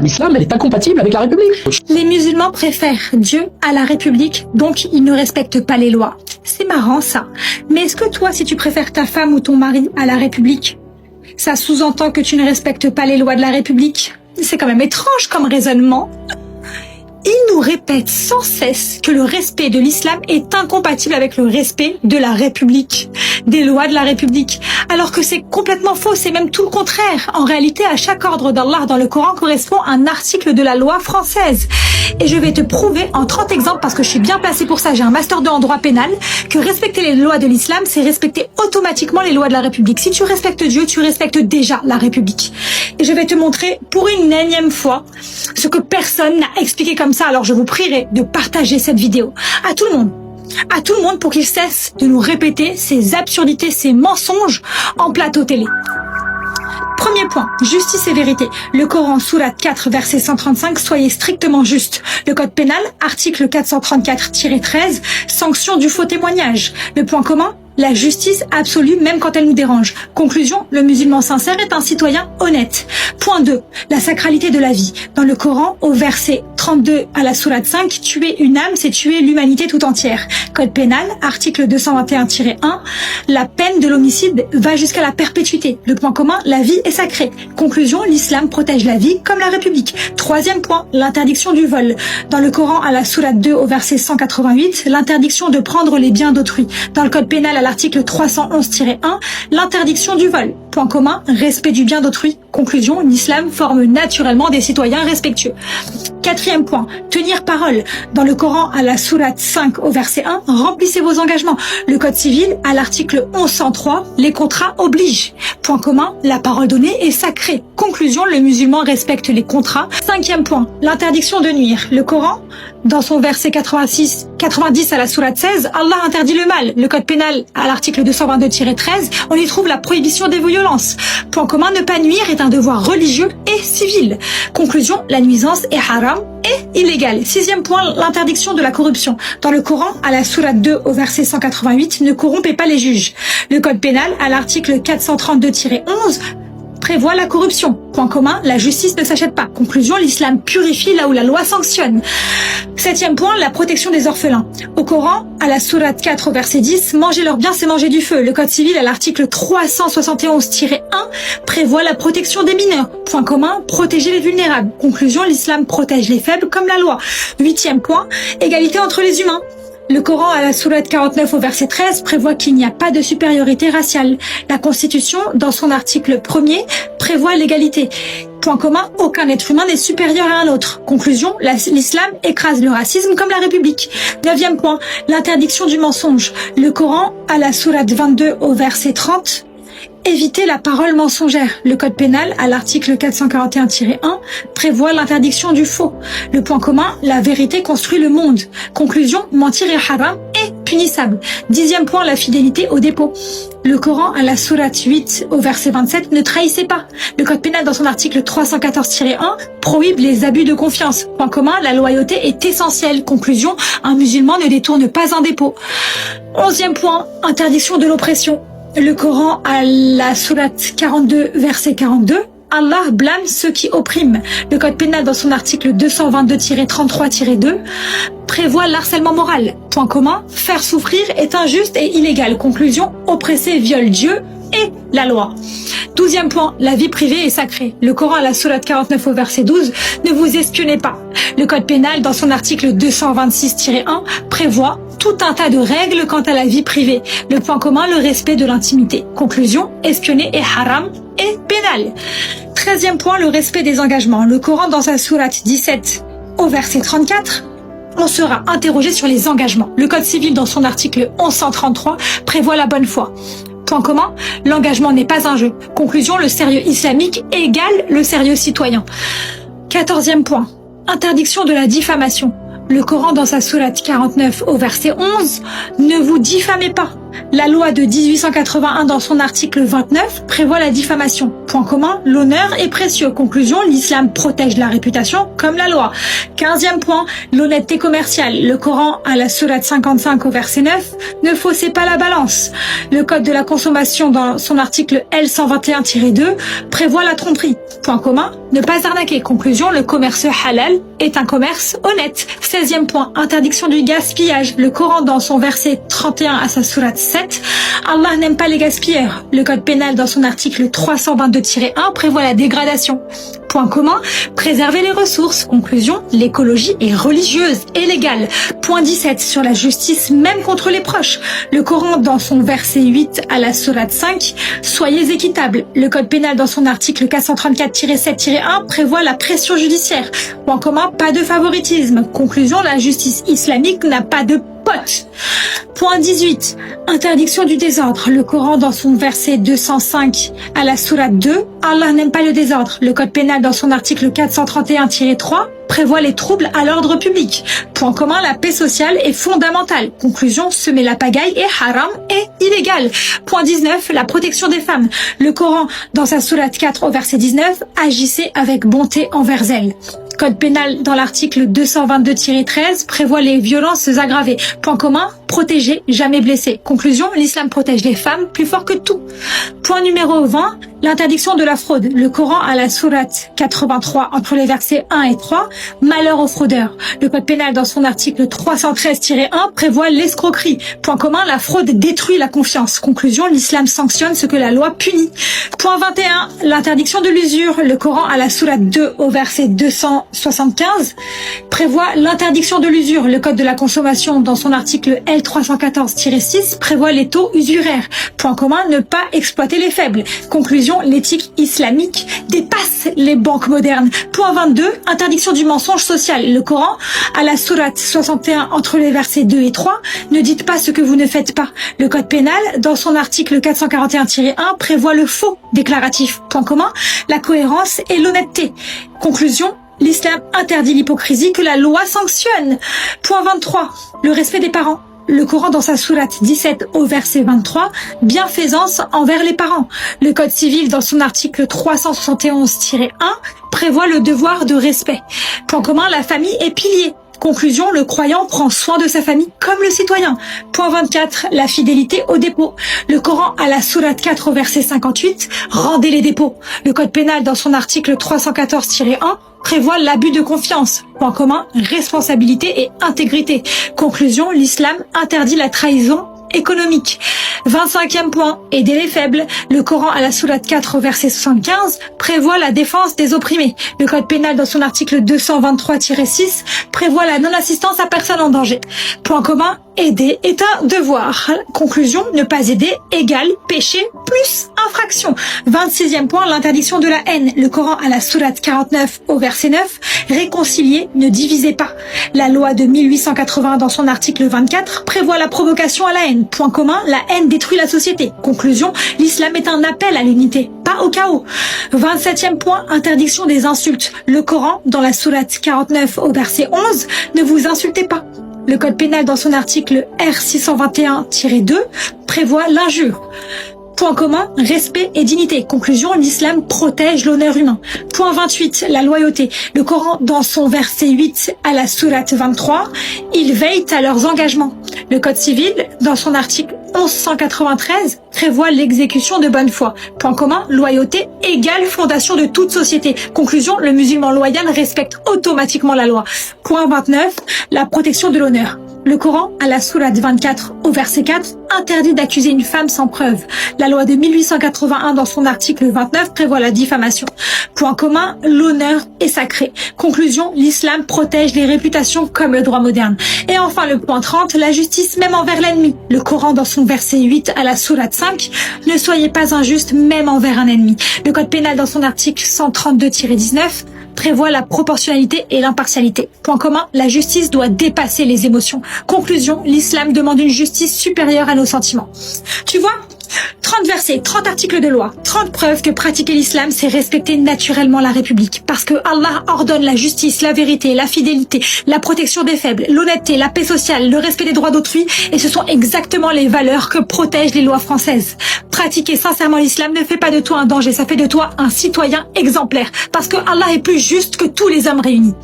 L'islam, elle est incompatible avec la République. Les musulmans préfèrent Dieu à la République, donc ils ne respectent pas les lois. C'est marrant ça. Mais est-ce que toi, si tu préfères ta femme ou ton mari à la République, ça sous-entend que tu ne respectes pas les lois de la République? C'est quand même étrange comme raisonnement. Ils nous répètent sans cesse que le respect de l'islam est incompatible avec le respect de la République, des lois de la République, alors que c'est complètement faux, c'est même tout le contraire. En réalité, à chaque ordre d'Allah dans le Coran correspond un article de la loi française. Et je vais te prouver en 30 exemples, parce que je suis bien placée pour ça, j'ai un master 2 en droit pénal, que respecter les lois de l'islam, c'est respecter automatiquement les lois de la République. Si tu respectes Dieu, tu respectes déjà la République. Et je vais te montrer pour une énième fois ce que personne n'a expliqué comme ça. Alors je vous prierai de partager cette vidéo à tout le monde pour qu'ils cessent de nous répéter ces absurdités, ces mensonges en plateau télé. Premier point, justice et vérité. Le Coran, sourate 4, verset 135, soyez strictement juste. Le code pénal, article 434-13, sanction du faux témoignage. Le point commun, la justice absolue même quand elle nous dérange. Conclusion, le musulman sincère est un citoyen honnête. Point 2, la sacralité de la vie. Dans le Coran, au verset 32 à la sourate 5, tuer une âme, c'est tuer l'humanité tout entière. Code pénal, article 221-1, la peine de l'homicide va jusqu'à la perpétuité. Le point commun, la vie est sacrée. Conclusion, l'islam protège la vie comme la République. Troisième point, l'interdiction du vol. Dans le Coran, à la sourate 2 au verset 188, l'interdiction de prendre les biens d'autrui. Dans le code pénal, à l'article 311-1, l'interdiction du vol. Point commun, respect du bien d'autrui. Conclusion, l'islam forme naturellement des citoyens respectueux. Quatrième point, tenir parole. Dans le Coran, à la sourate 5 au verset 1, remplissez vos engagements. Le code civil, à l'article 1103, les contrats obligent. Point commun, la parole donnée est sacrée. Conclusion, le musulman respecte les contrats. Cinquième point, l'interdiction de nuire. Le Coran, dans son verset 90 à la sourate 16, Allah interdit le mal. Le code pénal, à l'article 222-13, on y trouve la prohibition des violences. Point commun, ne pas nuire est un devoir religieux et civil. Conclusion, la nuisance est haram et illégale. Sixième point, l'interdiction de la corruption. Dans le Coran, à la sourate 2 au verset 188, ne corrompez pas les juges. Le code pénal, à l'article 432-11, prévoit la corruption. Point commun, la justice ne s'achète pas. Conclusion, l'islam purifie là où la loi sanctionne. Septième point, la protection des orphelins. Au Coran, à la sourate 4 au verset 10, manger leurs biens, c'est manger du feu. Le code civil, à l'article 371-1, prévoit la protection des mineurs. Point commun, protéger les vulnérables. Conclusion, l'islam protège les faibles comme la loi. Huitième point, égalité entre les humains. Le Coran, à la sourate 49 au verset 13, prévoit qu'il n'y a pas de supériorité raciale. La Constitution, dans son article 1er, prévoit l'égalité. Point commun, aucun être humain n'est supérieur à un autre. Conclusion, l'islam écrase le racisme comme la République. Neuvième point, l'interdiction du mensonge. Le Coran, à la sourate 22 au verset 30, éviter la parole mensongère. Le code pénal, à l'article 441-1, prévoit l'interdiction du faux. Le point commun, la vérité construit le monde. Conclusion, mentir est haram et punissable. Dixième point, la fidélité au dépôt. Le Coran, à la sourate 8 au verset 27, ne trahissez pas. Le code pénal, dans son article 314-1, prohibe les abus de confiance. Point commun, la loyauté est essentielle. Conclusion, un musulman ne détourne pas un dépôt. Onzième point, interdiction de l'oppression. Le Coran, à la sourate 42, verset 42, Allah blâme ceux qui oppriment. Le code pénal, dans son article 222-33-2, prévoit l'harcèlement moral. Point commun, faire souffrir est injuste et illégal. Conclusion, oppresser viole Dieu et la loi. Douzième point, la vie privée est sacrée. Le Coran, à la sourate 49 au verset 12, ne vous espionnez pas. Le code pénal, dans son article 226-1, prévoit tout un tas de règles quant à la vie privée. Le point commun, le respect de l'intimité. Conclusion, espionner est haram et pénal. 13e point, le respect des engagements. Le Coran, dans sa sourate 17 au verset 34, on sera interrogé sur les engagements. Le code civil, dans son article 1133, prévoit la bonne foi. Point commun, l'engagement n'est pas un jeu. Conclusion, le sérieux islamique égale le sérieux citoyen. 14e point, interdiction de la diffamation. Le Coran, dans sa sourate 49 au verset 11, ne vous diffamez pas. la loi de 1881 dans son article 29 prévoit la diffamation. Point commun, l'honneur est précieux. Conclusion, l'islam protège la réputation comme la loi. 15e point, l'honnêteté commerciale. Le Coran à la sourate 55 au verset 9, ne faussez pas la balance. Le code de la consommation dans son article L121-2 prévoit la tromperie. Point commun, ne pas arnaquer. Conclusion, le commerce halal est un commerce honnête. 16e point, interdiction du gaspillage. Le Coran dans son verset 31 à sa sourate 7, Allah n'aime pas les gaspilleurs. Le code pénal dans son article 322-1 prévoit la dégradation. Point commun, préserver les ressources. Conclusion, l'écologie est religieuse et légale. Point 17, sur la justice même contre les proches. Le Coran dans son verset 8 à la sourate 5, soyez équitables. Le code pénal dans son article 434-7-1 prévoit la pression judiciaire. Point commun, pas de favoritisme. Conclusion, la justice islamique n'a pas de pote. Point 18. Interdiction du désordre. Le Coran dans son verset 205 à la sourate 2, Allah n'aime pas le désordre. Le code pénal dans son article 431-3 prévoit les troubles à l'ordre public. Point commun, la paix sociale est fondamentale. Conclusion, semer la pagaille est haram et illégal. Point 19, la protection des femmes. Le Coran dans sa sourate 4 au verset 19, agissez avec bonté envers elles. Code pénal dans l'article 222-13 prévoit les violences aggravées. Point commun, protéger, jamais blesser. Conclusion, l'islam protège les femmes plus fort que tout. Point numéro 20, l'interdiction de la fraude. Le Coran à la sourate 83 entre les versets 1 et 3, malheur aux fraudeurs. Le code pénal dans son article 313-1 prévoit l'escroquerie. Point commun, la fraude détruit la confiance. Conclusion, l'islam sanctionne ce que la loi punit. Point 21, l'interdiction de l'usure. Le Coran à la sourate 2 au verset 275 prévoit l'interdiction de l'usure. Le code de la consommation dans son article L314-6 prévoit les taux usuraires. Point commun, ne pas exploiter les faibles. Conclusion, l'éthique islamique dépasse les banques modernes. Point 22, interdiction du mensonge social. Le Coran à la sourate 61 entre les versets 2 et 3, ne dites pas ce que vous ne faites pas. Le code pénal dans son article 441-1 prévoit le faux déclaratif. Point commun, la cohérence et l'honnêteté. Conclusion, l'islam interdit l'hypocrisie que la loi sanctionne. Point 23, le respect des parents. Le Coran dans sa sourate 17 au verset 23, bienfaisance envers les parents. Le code civil dans son article 371-1 prévoit le devoir de respect. Point commun, la famille est pilier. Conclusion, le croyant prend soin de sa famille comme le citoyen. Point 24, la fidélité au dépôt. Le Coran à la sourate 4 au verset 58, rendez les dépôts. Le code pénal dans son article 314-1 prévoit l'abus de confiance. Point commun, responsabilité et intégrité. Conclusion, l'islam interdit la trahison économique. 25e point, aider les faibles. Le Coran à la sourate 4 au verset 75 prévoit la défense des opprimés. Le code pénal dans son article 223-6 prévoit la non-assistance à personne en danger. Point commun, aider est un devoir. Conclusion, ne pas aider égale péché plus infraction. 26e point, l'interdiction de la haine. Le Coran à la sourate 49 au verset 9, réconcilier, ne divisez pas. La loi de 1880 dans son article 24 prévoit la provocation à la haine. Point commun, la haine détruit la société. Conclusion, l'islam est un appel à l'unité, pas au chaos. 27e point, interdiction des insultes. Le Coran, dans la sourate 49 au verset 11, ne vous insultez pas. Le code pénal dans son article R621-2 prévoit l'injure. Point commun, respect et dignité. Conclusion, l'islam protège l'honneur humain. Point 28, la loyauté. Le Coran, dans son verset 8 à la sourate 23, ils veillent à leurs engagements. Le Code civil, dans son article 1193, prévoit l'exécution de bonne foi. Point commun, loyauté égale fondation de toute société. Conclusion, le musulman loyal respecte automatiquement la loi. Point 29, la protection de l'honneur. Le Coran, à la sourate 24 au verset 4, interdit d'accuser une femme sans preuve. La loi de 1881 dans son article 29 prévoit la diffamation. Point commun, l'honneur est sacré. Conclusion, l'islam protège les réputations comme le droit moderne. Et enfin le point 30, la justice même envers l'ennemi. Le Coran dans son verset 8 à la sourate 5, ne soyez pas injuste même envers un ennemi. Le code pénal dans son article 132-19 prévoit la proportionnalité et l'impartialité. Point commun, la justice doit dépasser les émotions. Conclusion, l'islam demande une justice supérieure à nos sentiments. Tu vois, 30 versets, 30 articles de loi, 30 preuves que pratiquer l'islam, c'est respecter naturellement la République. Parce que Allah ordonne la justice, la vérité, la fidélité, la protection des faibles, l'honnêteté, la paix sociale, le respect des droits d'autrui. Et ce sont exactement les valeurs que protègent les lois françaises. Pratiquer sincèrement l'islam ne fait pas de toi un danger, ça fait de toi un citoyen exemplaire. Parce que Allah est plus juste que tous les hommes réunis.